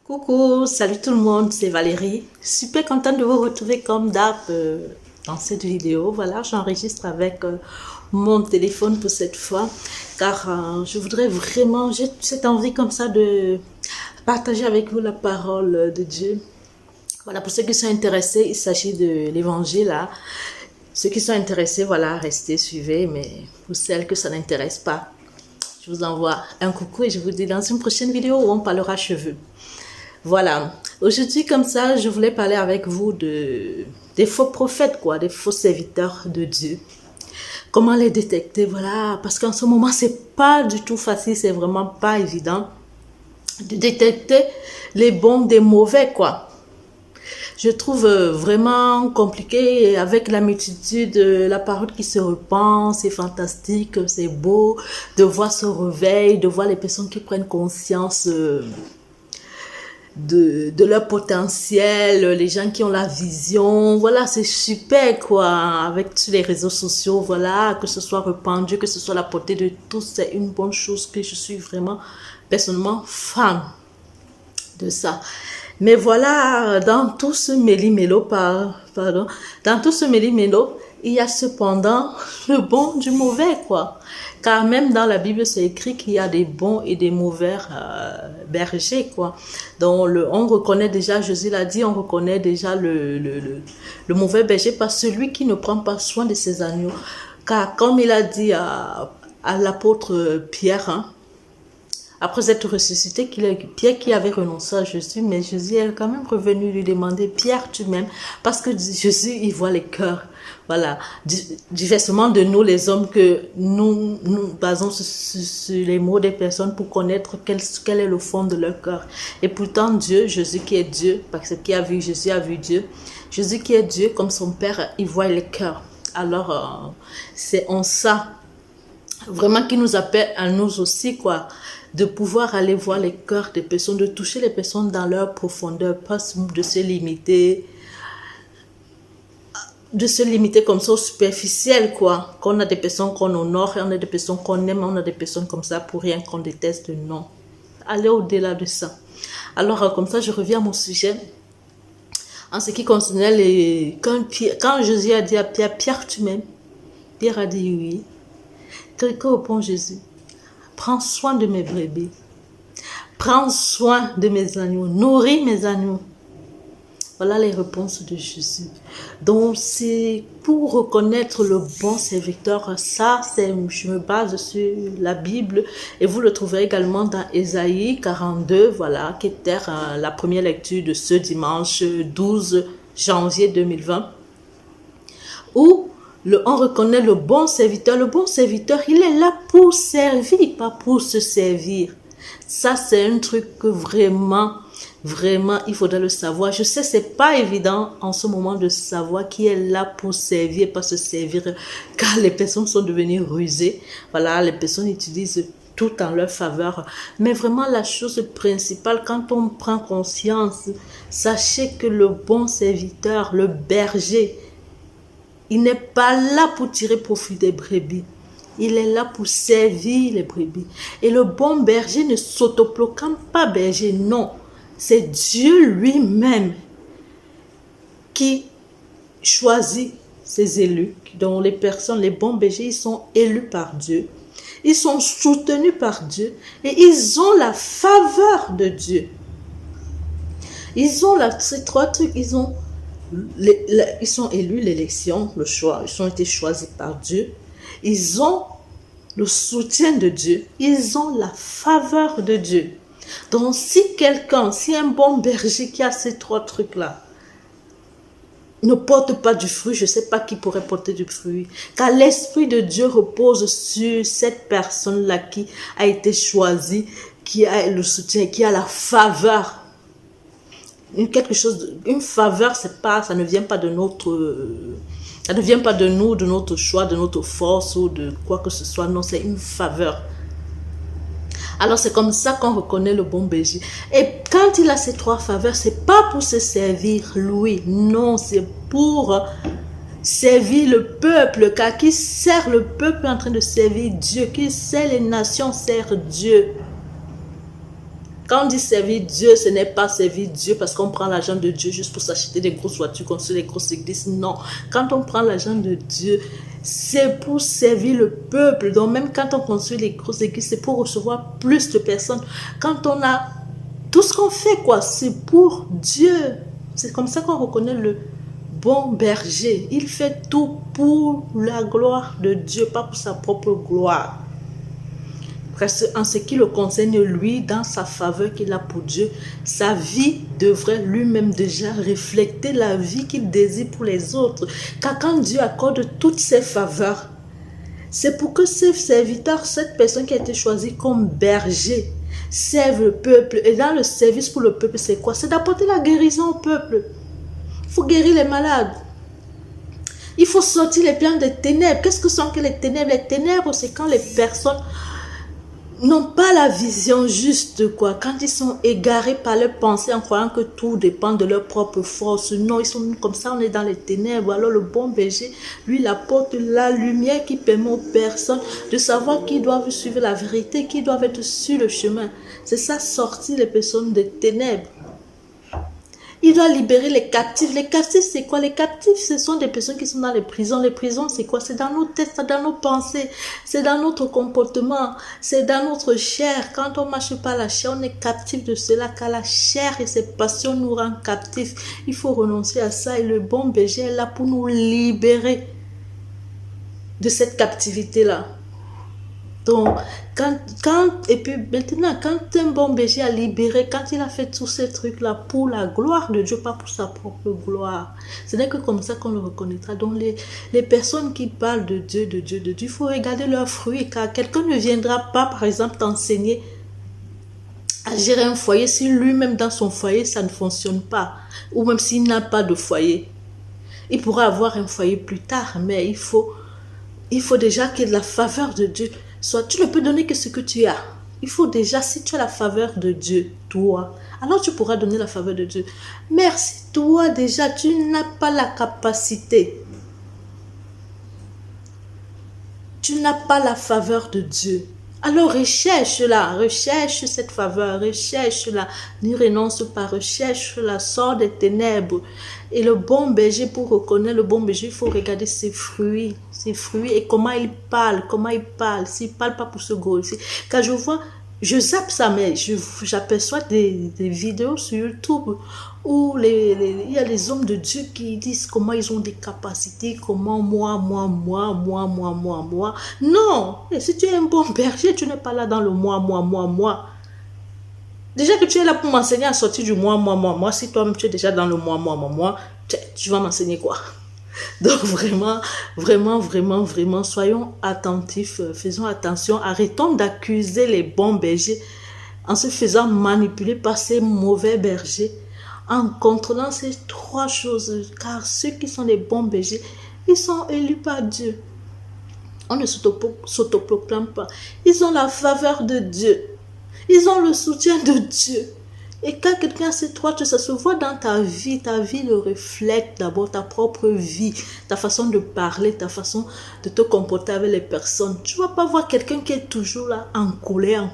Coucou, salut tout le monde, c'est Valérie. Super contente de vous retrouver comme d'hab dans cette vidéo. Voilà, j'enregistre avec mon téléphone pour cette fois car je voudrais vraiment, j'ai cette envie comme ça de partager avec vous la parole de Dieu. Voilà, pour ceux qui sont intéressés, il s'agit de l'évangile là. Ceux qui sont intéressés, voilà, restez, suivez, mais pour celles que ça n'intéresse pas, je vous envoie un coucou et je vous dis dans une prochaine vidéo où on parlera cheveux. Voilà, aujourd'hui comme ça, je voulais parler avec vous des faux prophètes, quoi, des faux serviteurs de Dieu. Comment les détecter, voilà, parce qu'en ce moment, c'est pas du tout facile, c'est vraiment pas évident de détecter les bons des mauvais, quoi. Je trouve vraiment compliqué avec la multitude, la parole qui se répand, c'est fantastique, c'est beau de voir ce réveil, de voir les personnes qui prennent conscience de leur potentiel, les gens qui ont la vision, voilà, c'est super quoi, avec tous les réseaux sociaux, voilà, que ce soit répandu, que ce soit la portée de tous, c'est une bonne chose que je suis vraiment personnellement fan de ça. Mais voilà, dans tout ce méli-mélo, dans tout ce méli-mélo, il y a cependant le bon du mauvais, quoi. Car même dans la Bible, c'est écrit qu'il y a des bons et des mauvais bergers, quoi. Donc, on reconnaît déjà, Jésus l'a dit, on reconnaît déjà le mauvais berger par celui qui ne prend pas soin de ses agneaux. Car comme il a dit à l'apôtre Pierre, hein, après être ressuscité, Pierre qui avait renoncé à Jésus, mais Jésus est quand même revenu lui demander, Pierre, tu m'aimes? Parce que Jésus, il voit les cœurs. Voilà. Diversement de nous, les hommes, que nous basons sur les mots des personnes pour connaître quel est le fond de leur cœur. Et pourtant, Dieu, Jésus qui est Dieu, parce qu'il a vu Jésus, a vu Dieu. Jésus qui est Dieu, comme son Père, il voit les cœurs. Alors, c'est en ça, vraiment, qui nous appelle à nous aussi, quoi, de pouvoir aller voir les cœurs des personnes, de toucher les personnes dans leur profondeur, pas de se limiter comme ça au superficiel, quoi. Qu'on a des personnes qu'on honore, on a des personnes qu'on aime, on a des personnes comme ça pour rien qu'on déteste, non. Aller au-delà de ça. Alors, comme ça, je reviens à mon sujet. En ce qui concernait quand Jésus a dit à Pierre, Pierre, tu m'aimes? Pierre a dit oui. Que répond Jésus? Prends soin de mes brebis. Prends soin de mes agneaux. Nourris mes agneaux. Voilà les réponses de Jésus. Donc, c'est pour reconnaître le bon serviteur. Ça, je me base sur la Bible. Et vous le trouverez également dans Ésaïe 42, voilà, qui était la première lecture de ce dimanche 12 janvier 2020. Où on reconnaît le bon serviteur. Le bon serviteur, il est là pour servir, pas pour se servir. Ça, c'est un truc que vraiment, il faudrait le savoir. Je sais, c'est pas évident en ce moment de savoir qui est là pour servir, pas se servir, car les personnes sont devenues rusées. Voilà, les personnes utilisent tout en leur faveur. Mais vraiment, la chose principale, quand on prend conscience, sachez que le bon serviteur, le berger, il n'est pas là pour tirer profit des brebis. Il est là pour servir les brebis. Et le bon berger ne s'autoproclame pas berger, non. C'est Dieu lui-même qui choisit ses élus. Donc les bons bergers, ils sont élus par Dieu. Ils sont soutenus par Dieu. Et ils ont la faveur de Dieu. Ils ont ces trois trucs, ils sont élus, l'élection, le choix. Ils ont été choisis par Dieu. Ils ont le soutien de Dieu. Ils ont la faveur de Dieu. Donc, si un bon berger qui a ces trois trucs-là, ne porte pas du fruit, je ne sais pas qui pourrait porter du fruit. Car l'Esprit de Dieu repose sur cette personne-là qui a été choisie, qui a le soutien, qui a la faveur. Une faveur, ça ne vient pas de ça ne vient pas de nous, de notre choix, de notre force ou de quoi que ce soit. Non, c'est une faveur. Alors, c'est comme ça qu'on reconnaît le bon berger. Et quand il a ces trois faveurs, c'est pas pour se servir lui. Non, c'est pour servir le peuple. Car qui sert le peuple en train de servir Dieu? Qui sert les nations sert Dieu? Quand on dit servir Dieu, ce n'est pas servir Dieu parce qu'on prend l'argent de Dieu juste pour s'acheter des grosses voitures, construire des grosses églises. Non. Quand on prend l'argent de Dieu, c'est pour servir le peuple. Donc même quand on construit les grosses églises, c'est pour recevoir plus de personnes. Quand on a tout ce qu'on fait, quoi, c'est pour Dieu. C'est comme ça qu'on reconnaît le bon berger. Il fait tout pour la gloire de Dieu, pas pour sa propre gloire. En ce qui le concerne, lui, dans sa faveur qu'il a pour Dieu, sa vie devrait lui-même déjà refléter la vie qu'il désire pour les autres. Car quand Dieu accorde toutes ses faveurs, c'est pour que ce serviteur, cette personne qui a été choisie comme berger, serve le peuple. Et dans le service pour le peuple, c'est quoi? C'est d'apporter la guérison au peuple. Il faut guérir les malades. Il faut sortir les plans des ténèbres. Qu'est-ce que sont que les ténèbres? Les ténèbres, c'est quand les personnes n'ont pas la vision juste, quoi. Quand ils sont égarés par leurs pensées en croyant que tout dépend de leur propre force. Non, ils sont comme ça, on est dans les ténèbres. Alors le bon berger, lui, il apporte la lumière qui permet aux personnes de savoir qu'ils doivent suivre la vérité, qu'ils doivent être sur le chemin. C'est ça, sortir les personnes des ténèbres. Il doit libérer les captifs. Les captifs, c'est quoi? Les captifs, ce sont des personnes qui sont dans les prisons. Les prisons, c'est quoi? C'est dans nos têtes, c'est dans nos pensées, c'est dans notre comportement, c'est dans notre chair. Quand on marche par la chair, on est captif de cela, car la chair et ses passions nous rendent captifs. Il faut renoncer à ça et le bon berger est là pour nous libérer de cette captivité-là. Donc, et puis maintenant, quand un bon berger a libéré, quand il a fait tous ces trucs-là pour la gloire de Dieu, pas pour sa propre gloire, ce n'est que comme ça qu'on le reconnaîtra. Donc, les personnes qui parlent de Dieu, il faut regarder leurs fruits, car quelqu'un ne viendra pas, par exemple, t'enseigner à gérer un foyer si lui-même dans son foyer, ça ne fonctionne pas, ou même s'il n'a pas de foyer. Il pourra avoir un foyer plus tard, mais il faut déjà que la faveur de Dieu soit, tu ne peux donner que ce que tu as. Il faut déjà, si tu as la faveur de Dieu, toi, alors tu pourras donner la faveur de Dieu. Mais si toi déjà, tu n'as pas la capacité, tu n'as pas la faveur de Dieu, alors recherche-la, recherche cette faveur, recherche-la, n'y renonce pas, recherche-la, sors des ténèbres. Et le bon berger, pour reconnaître le bon berger, il faut regarder ses fruits et comment il parle, s'il parle pas pour se glorifier. Car je zappe ça, mais j'aperçois des vidéos sur YouTube où il y a les hommes de Dieu qui disent comment ils ont des capacités, comment moi. Non, et si tu es un bon berger, tu n'es pas là dans le moi. Déjà que tu es là pour m'enseigner à sortir du moi. Si toi-même tu es déjà dans le moi, tu vas m'enseigner quoi? Donc vraiment, soyons attentifs, faisons attention, arrêtons d'accuser les bons bergers en se faisant manipuler par ces mauvais bergers, en contrôlant ces trois choses, car ceux qui sont les bons bergers, ils sont élus par Dieu. On ne s'autoproclame pas. Ils ont la faveur de Dieu. Ils ont le soutien de Dieu. Et quand quelqu'un sait toi, ça se voit dans ta vie le reflète d'abord ta propre vie, ta façon de parler, ta façon de te comporter avec les personnes. Tu ne vas pas voir quelqu'un qui est toujours là en colère,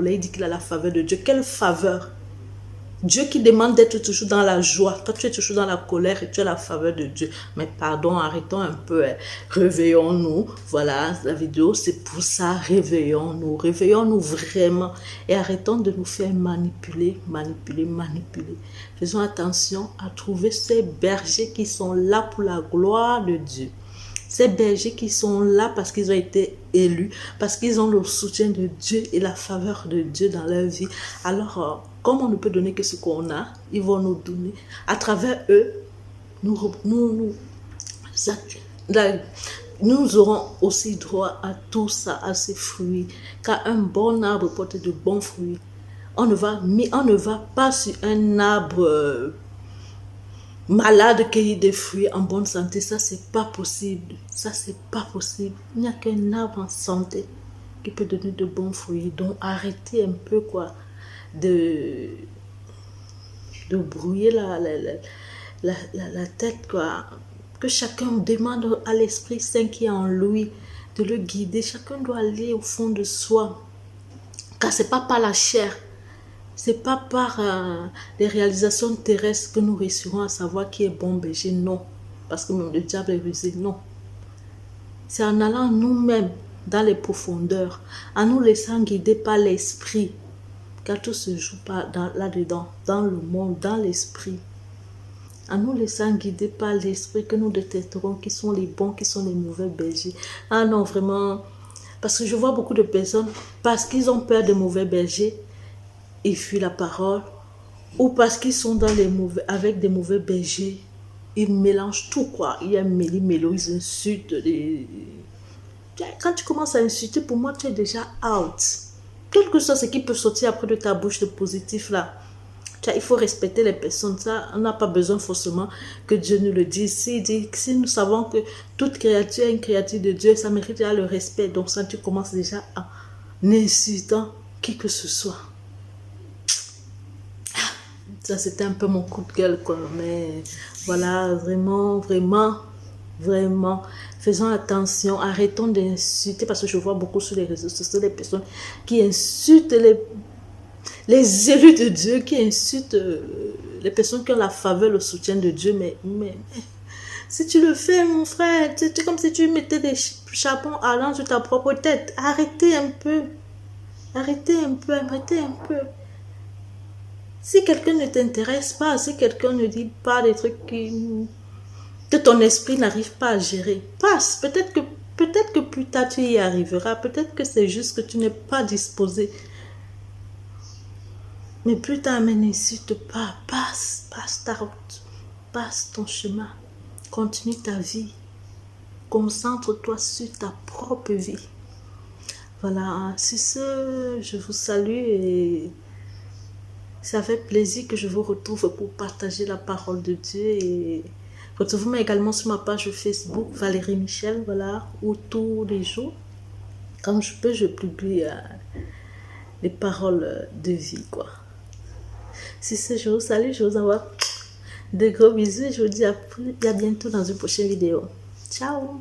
il dit qu'il a la faveur de Dieu. Quelle faveur? Dieu qui demande d'être toujours dans la joie. Toi, tu es toujours dans la colère et tu as la faveur de Dieu. Mais pardon, arrêtons un peu. Réveillons-nous. Voilà, la vidéo, c'est pour ça. Réveillons-nous. Réveillons-nous vraiment. Et arrêtons de nous faire manipuler. Faisons attention à trouver ces bergers qui sont là pour la gloire de Dieu. Ces bergers qui sont là parce qu'ils ont été élus, parce qu'ils ont le soutien de Dieu et la faveur de Dieu dans leur vie. Alors, comme on ne peut donner que ce qu'on a, ils vont nous donner. À travers eux, nous aurons aussi droit à tout ça, à ces fruits. Car un bon arbre porte de bons fruits. On ne va pas sur un arbre malade cueillir des fruits en bonne santé. Ça, c'est pas possible. Il n'y a qu'un arbre en santé qui peut donner de bons fruits. Donc, arrêtez un peu, quoi, de brouiller la tête, quoi. Que chacun demande à l'Esprit Saint qui est en lui de le guider. Chacun doit aller au fond de soi. Car c'est pas par la chair C'est pas par les réalisations terrestres que nous réussirons à savoir qui est bon berger, non. Parce que même le diable est rusé, non. C'est en allant nous-mêmes dans les profondeurs, en nous laissant guider par l'esprit, car tout se joue pas là-dedans, dans le monde, dans l'esprit. En nous laissant guider par l'esprit que nous détecterons qui sont les bons, qui sont les mauvais bergers. Ah non, vraiment, parce que je vois beaucoup de personnes, parce qu'ils ont peur des mauvais bergers, ils fuient la parole, ou parce qu'ils sont avec des mauvais bergers, ils mélangent tout, quoi. Il y a méli-mélo, ils insultent. Quand tu commences à insulter, pour moi, tu es déjà out. Quel que soit ce qui peut sortir après de ta bouche de positif, là. Il faut respecter les personnes. Ça, on n'a pas besoin forcément que Dieu nous le dise. Si nous savons que toute créature est une créature de Dieu, ça mérite déjà le respect. Donc ça, tu commences déjà en insultant qui que ce soit. Ça, c'était un peu mon coup de gueule, quoi. Mais voilà, vraiment, vraiment, vraiment, faisons attention. Arrêtons d'insulter parce que je vois beaucoup sur les réseaux sociaux des personnes qui insultent les élus de Dieu, qui insultent les personnes qui ont la faveur, le soutien de Dieu. Mais si tu le fais, mon frère, c'est comme si tu mettais des chapons allant sur ta propre tête. Arrêtez un peu. Arrêtez un peu, arrêtez un peu. Si quelqu'un ne t'intéresse pas, si quelqu'un ne dit pas des trucs que ton esprit n'arrive pas à gérer, passe. Peut-être que plus tard tu y arriveras. Peut-être que c'est juste que tu n'es pas disposé. Mais plus tard, mais n'insulte pas. Passe ta route. Passe ton chemin. Continue ta vie. Concentre-toi sur ta propre vie. Voilà, c'est ce, je vous salue et ça fait plaisir que je vous retrouve pour partager la parole de Dieu. Et retrouvez-moi également sur ma page Facebook, Valérie Michel, voilà, où tous les jours, quand je peux, je publie les paroles de vie, quoi. Si c'est, je vous salue, je vous envoie de gros bisous et je vous dis à bientôt dans une prochaine vidéo. Ciao!